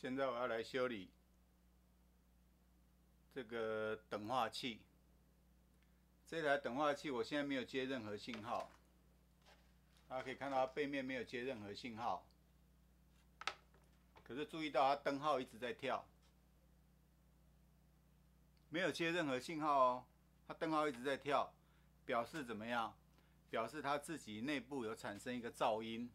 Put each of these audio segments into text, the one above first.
现在我要来修理这个等化器。这台等化器我现在没有接任何信号，大家可以看到它背面没有接任何信号。可是注意到它灯号一直在跳，没有接任何信号哦，它灯号一直在跳，表示怎么样？表示它自己内部有产生一个噪音。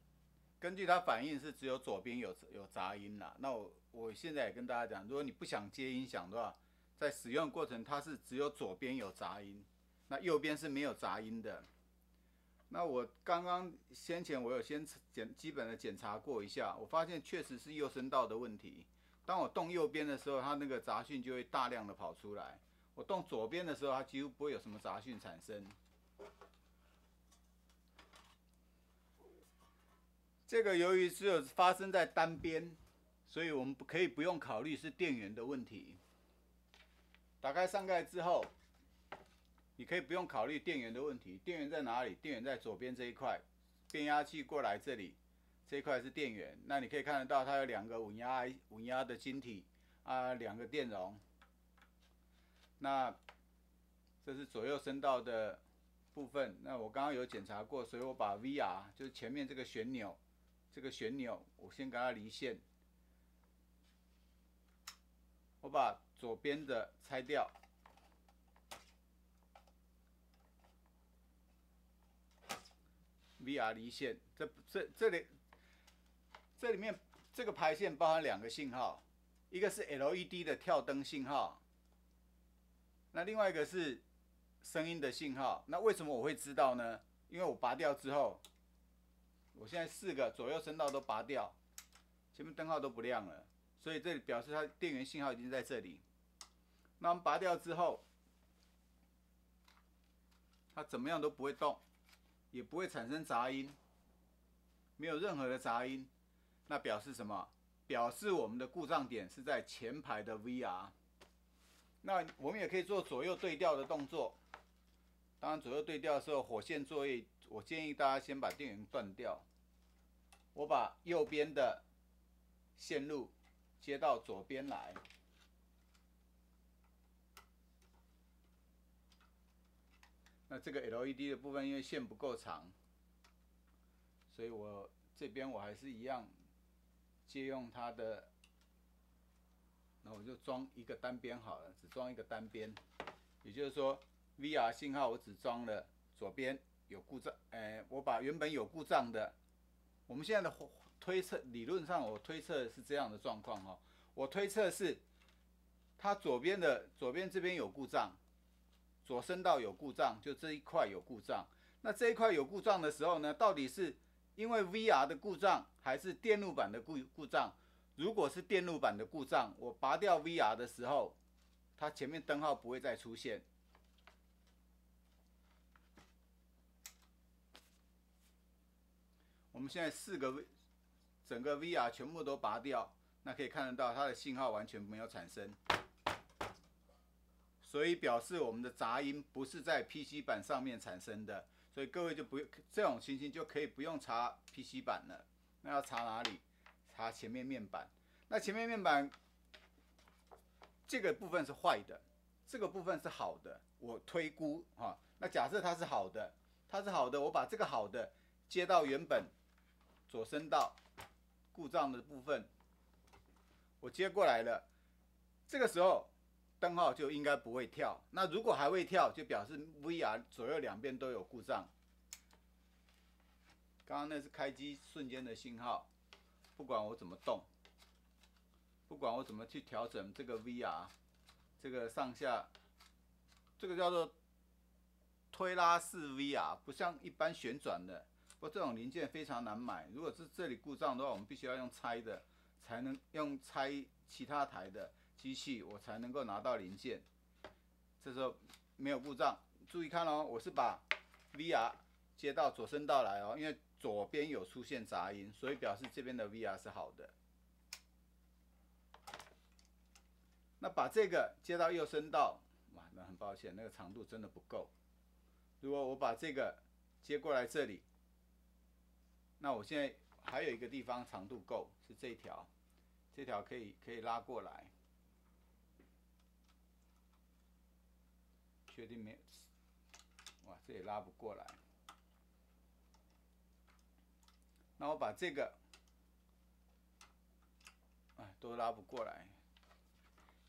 根据它反应是只有左边有杂音啦。那我现在也跟大家讲，如果你不想接音响的话，在使用过程它是只有左边有杂音，那右边是没有杂音的。那我先前我有基本的检查过一下，我发现确实是右声道的问题。当我动右边的时候，它那个杂讯就会大量的跑出来；我动左边的时候，它几乎不会有什么杂讯产生。这个由于只有发生在单边，所以我们可以不用考虑是电源的问题。打开上盖之后，你可以不用考虑电源的问题。电源在哪里？电源在左边这一块，变压器过来这里，这一块是电源。那你可以看得到，它有2个稳压的晶体啊，2个电容。那这是左右声道的部分。那我刚刚有检查过，所以我把 VR 就是前面这个旋钮。我先给它离线，我把左边的拆掉，VR 离线。这里面这个排线包含2个信号，一个是 LED 的跳灯信号，那另外一个是声音的信号。那为什么我会知道呢？因为我拔掉之后，我现在4个左右声道都拔掉，前面灯号都不亮了，所以这里表示它电源信号已经在这里。那我们拔掉之后，它怎么样都不会动，也不会产生杂音，没有任何的杂音。那表示什么？表示我们的故障点是在前排的 VR。那我们也可以做左右对调的动作。当然，左右对调的时候，火线作业，我建议大家先把电源断掉。我把右边的线路接到左边来。那这个 LED 的部分，因为线不够长，所以我这边我还是一样借用它的，那我就装一个单边好了，只装一个单边。也就是说 ，VR 信号我只装了左边有故障，我把原本有故障的，我们现在的推测，理论上我推测是这样的状况哈。我推测是它左边这边有故障，左声道有故障，就这一块有故障。那这一块有故障的时候呢，到底是因为 VR 的故障，还是电路板的故障？如果是电路板的故障，我拔掉 VR 的时候，它前面灯号不会再出现。我们现在整个 VR 全部都拔掉，那可以看得到它的信号完全没有产生，所以表示我们的杂音不是在 PC 板上面产生的，所以各位就不用这种情形就可以不用查 PC 板了。那要查哪里？查前面面板。那前面面板这个部分是坏的，这个部分是好的，我推估哈。那假设它是好的，我把这个好的接到原本左声道故障的部分，我接过来了，这个时候灯号就应该不会跳。那如果还会跳，就表示 VR 左右两边都有故障。刚刚那是开机瞬间的信号，不管我怎么动，不管我怎么去调整这个 VR， 这个上下，这个叫做推拉式 VR， 不像一般旋转的。不过这种零件非常难买，如果是这里故障的话，我们必须要用拆的，才能用拆其他台的机器，我才能够拿到零件。这时候没有故障，注意看哦，我是把 VR 接到左声道来哦，因为左边有出现杂音，所以表示这边的 VR 是好的。那把这个接到右声道，哇，那很抱歉，那个长度真的不够。如果我把这个接过来这里，那我现在还有一个地方长度够，是这一条这条可以拉过来，确定没有？哇，这也拉不过来。那我把这个，哎，都拉不过来。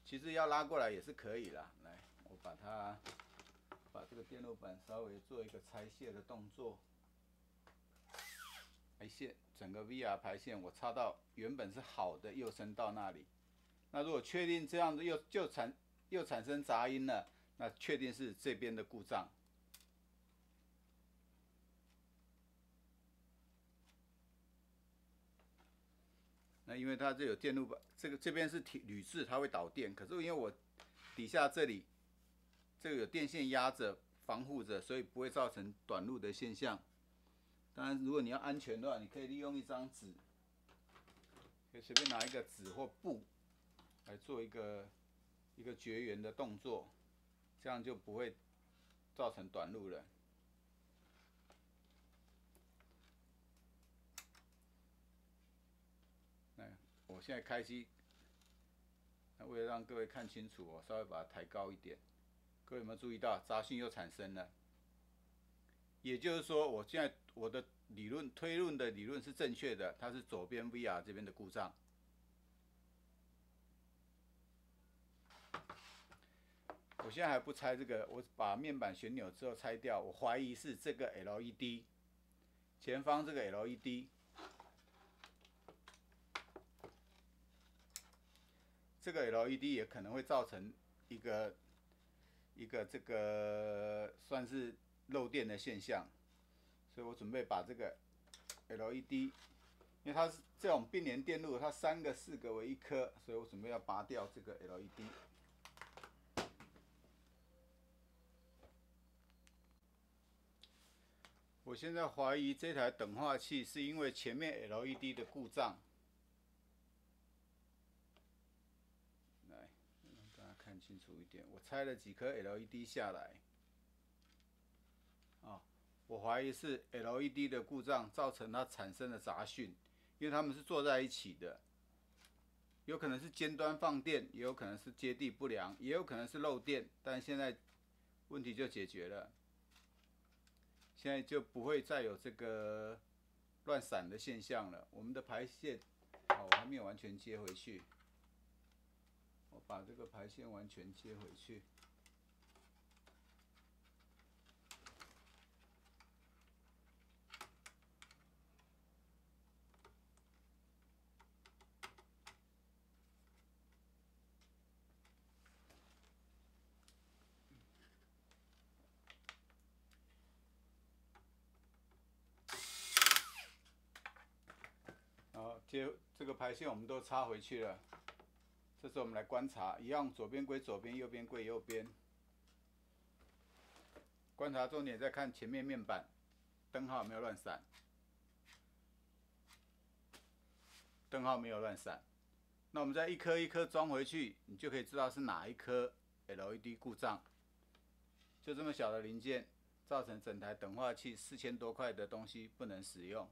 其实要拉过来也是可以啦。来，我把这个电路板稍微做一个拆卸的动作。排线，整个 VR 排线我插到原本是好的右声道那里。那如果确定这样子又产生杂音了，那确定是这边的故障。那因为它这有电路板，这边是铝制，它会导电。可是因为我底下这里这个有电线压着防护着，所以不会造成短路的现象。当然，如果你要安全的话，你可以利用一张纸，可以随便拿一个纸或布来做一个绝缘的动作，这样就不会造成短路了。我现在开机，为了让各位看清楚，我稍微把它抬高一点。各位有没有注意到杂讯又产生了？也就是说，我现在我的推论的理论是正确的，它是左边 VR 这边的故障。我现在还不拆这个，我把面板旋钮之后拆掉，我怀疑是这个 LED 前方这个 LED。这个 LED 也可能会造成一个这个算是漏电的现象，所以我准备把这个 LED， 因为它是这种并联电路，它3个4个为一颗，所以我准备要拔掉这个 LED。我现在怀疑这台等化器是因为前面 LED 的故障。看清楚一点，我拆了几颗 LED 下来，我怀疑是 LED 的故障造成它产生的杂讯，因为它们是坐在一起的，有可能是尖端放电，也有可能是接地不良，也有可能是漏电，但现在问题就解决了，现在就不会再有这个乱闪的现象了。我们的排线，我还没有完全接回去。我把这个排线完全接回去。好，这个排线我们都插回去了。这时候我们来观察，一样左边归左边，右边归右边。观察重点在看前面面板灯号有没有乱闪，灯号没有乱闪。那我们再一颗一颗装回去，你就可以知道是哪一颗 LED 故障。就这么小的零件，造成整台等化器4000多块的东西不能使用。